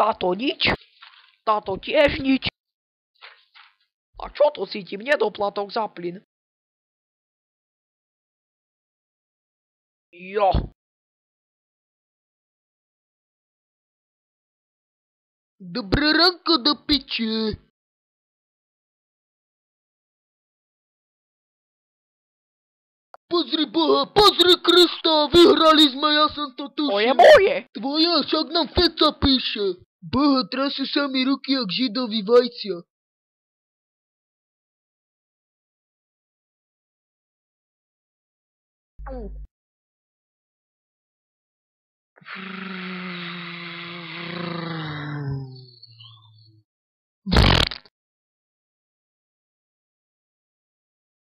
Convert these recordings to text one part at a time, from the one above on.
Táto nič. Táto tiež nič. A čo to cítim nedoplatok za plyn? Jo. Dobré ranko do piče. Pozri Boha, pozri Krista, vyhrali sme, ja som to tušil. To je moje. Tvoje, však nám Feca píše. Boha, trasú sa mi ruky jak židovi vajcia.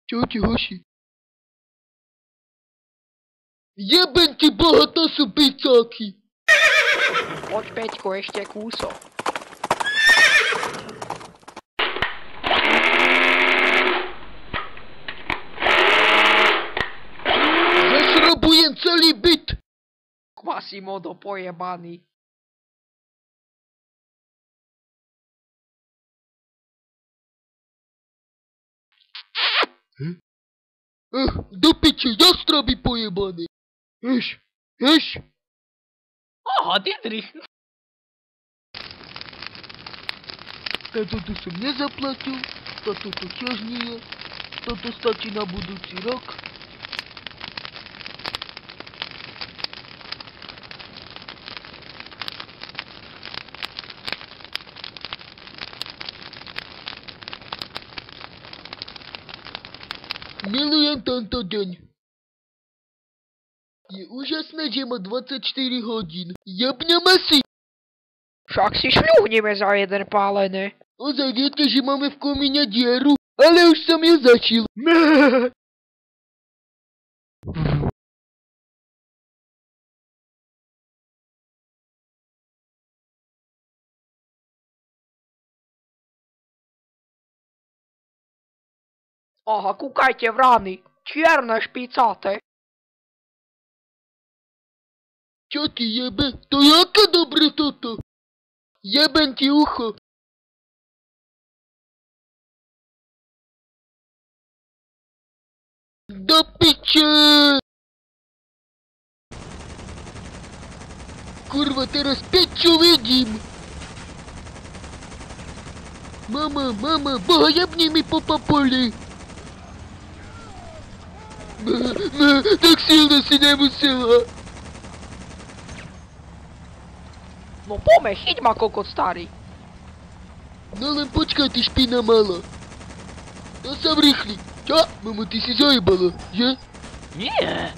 Čaute, hoši. Jeben ti Boha, to sú picáky. Poď, Peťko, ešte kúsok. Zašrobujem celý byt. Quasimodo pojebaný. Do piče, jastraby pojebané. Eš. Aha, Didrich. Táto tu som nezaplatil, táto tu tiež nie. Toto stačí na budúci rok. Milujem tento deň. Je úžasné, že má 24 hodín. Jebneme si! Však si šľuhneme za jeden pálené. Ozaj viete, že máme v komíne dieru? Ale už som ju začil. Aha, kúkajte v rány. Čierne špicáte. Čo ti jebe? To je aké dobre toto? Jeben ti ucho. Do piče! Kurva, teraz piču vidím. Mama, Boha, jebni mi po papoli. Tak silno si nemusela. No pome, chyť ma kokot starý. No len počkaj, ty špina mala. To sa vrýchli. Čo? Mamo, ty si zajebala, že? Nie.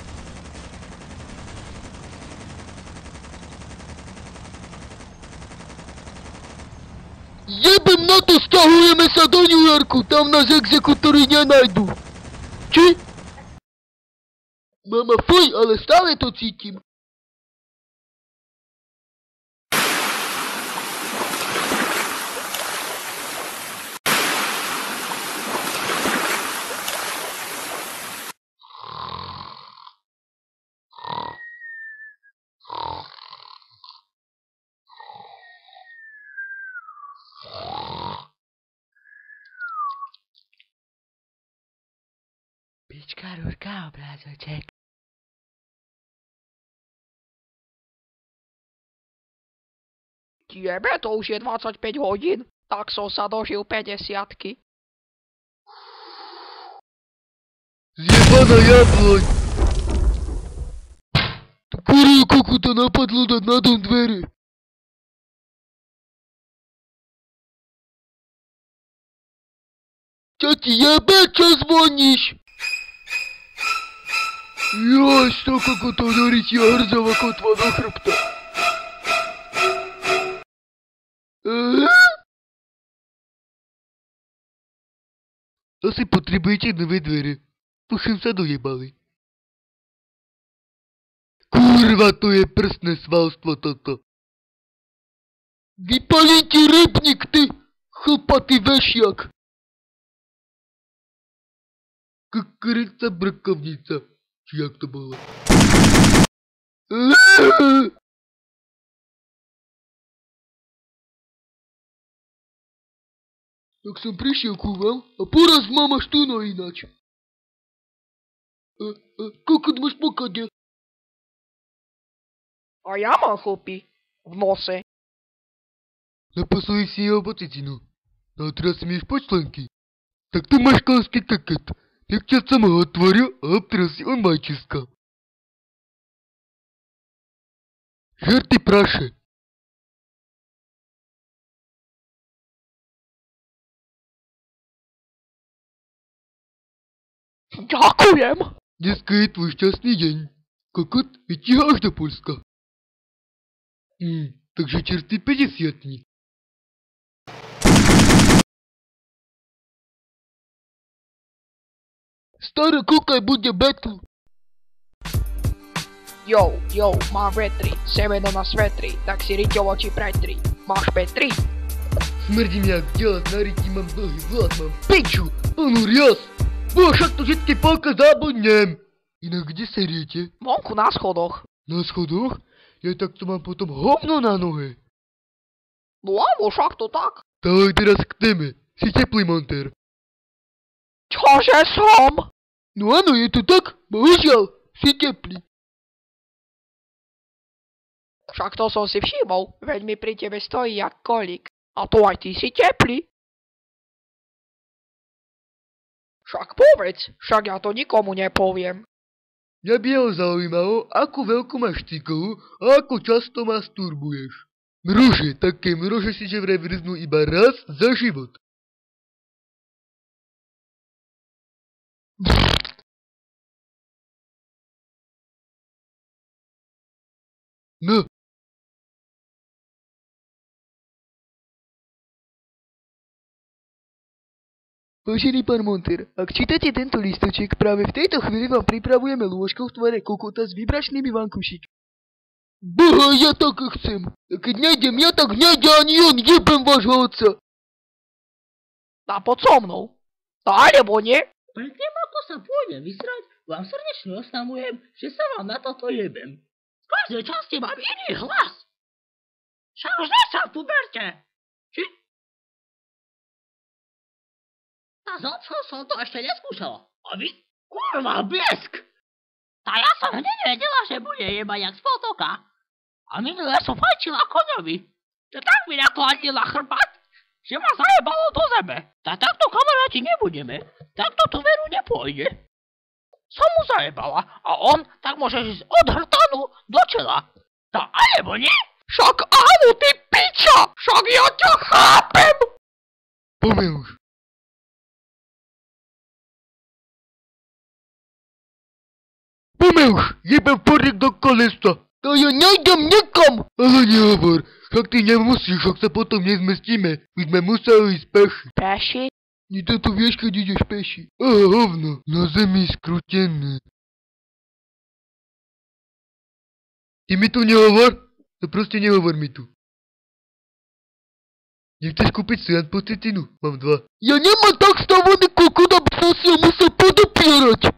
Jebem na to, stahujeme sa do New Yorku, tam nás exekutori nenajdu. Či? Mama, fuj, ale stále to cítim. Pička, rúrka, obrázoček. Jebe, to už je 25 hodín. Tak som sa dožil 50-ky. Zjebaná jabloň! Tu kurva kokuta napadlo dať na dom dvere. Čo ti jebe, čo zvoníš? Joj, z toho kokota udarí ti hrzava kotva do chrbta. Asi potrebujete nové dvere. Už som sa dojebali. Kurva, to je prstné svalstvo toto. Vypalí ti rybník, ty chlpatý vešiak. Kukurica brkovnica. Či jak to bolo? Так som prišiel ku vám a poraz mama štúno ináč. Koľko máš pokade? A ja mám chlpy v nose. Napasali si jeho poticinu. No a teraz si mi počlenky. Tak tu máš konský kaket. Nechťa som ho otvoril a obtrel si on majčiska. Žerty praše. Ďakujem. Dneska je tvoj šťastný deň. Kokot vytíha až do Polska. Takže čerstvý 50-tník. Stará, kúkaj, bude battle. Jo, mám vetri, semeno na svetri, tak si riťovo či pretri. Máš Petri? Smrdím jak ďas, na ryti mám dlhý vlas, mám piču, onú rias. Bo však to všetky polka zabudnem. Inak kde seriete? Vonku na schodoch. Na schodoch? Ja tak to mám potom hovno na nohe. No áno, však to tak. Dávaj teraz k téme. Si teplý montér. Čože som? No áno, je to tak, bohužiaľ, si teplý. Však to som si všimol, veď mi pri tebe stojí jak kolík. A to aj ty si teplý. Však povedz, však ja to nikomu nepoviem. Mňa by ho zaujímalo, akú veľkú máš cyklu a ako často masturbuješ. Mrože, také mrože si že vraj vrznú iba raz za život. No. Vážený pán Monter, ak čítate tento listoček, práve v tejto chvíli vám pripravujeme lôžko v tvare kokota s vibračnými vankušikmi. Boha, ja tak chcem. A keď nejdem ja, tak nejde ani on, jebem vášho otca. A poď so mnou. No alebo nie? Predtým ako sa pôjdem vysrať, vám srdečne oznamujem, že sa vám na toto jebem. V každej časti mám iný hlas. Však už nie som v puberte. Či? A s otcom som to ešte neskúšala. A vy? Kurva, blesk! A ja som hneď vedela, že bude jebať jak z potoka. A minule som fajčila koňovi. To tak mi nakladila chrbát, že ma zajebalo do zeme. Tak takto kamaráti nebudeme. Takto to veru nepôjde. Som mu zajebala a on tak môže ísť od hrtanu do čela. No alebo nie? Však áno, ty piča! Však ja ťa chápem! Pomeň už. Pomeň už, jebem poriek do kolesa. To ja nejdem nikam. Ale nehovor, však ty nemusíš, však sa potom nezmestíme. My sme museli ísť peši. Peši? Nie to tu vieš, keď ideš peši. Hovno, na zemi skrutené. Ty mi tu nehovor? To proste nehovor mi tu. Nechceš kúpiť si len pocitinu? Mám 2. Ja nemám tak stavaný kokot, aby som si ho musel podopierať.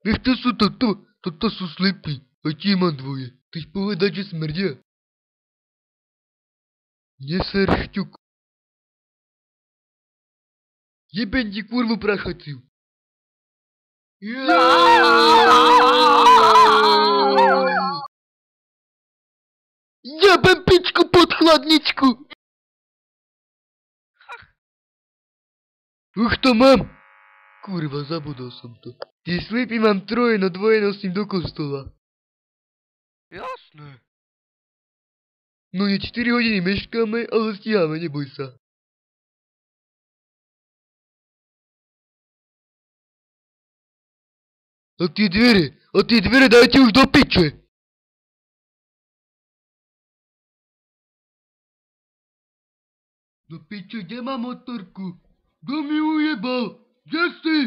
Vieš, čo sú toto? Toto sú slipy. A tie mám 2. Chceš povedať, že smrdia? Neser šťuk. Jebem ti kurvu prachaciu. Jebem pičku pod chladničku. Už to mám. Kurva, zabudol som to. Tie slipy mám 3, no 2 nosím do kostola. Jasné. No nie 4 hodiny meškáme, ale stíhame, neboj sa. A tie dvere dajte už do piče. Do piče, kde mám motorku? Kto mi ujebal? Kde si?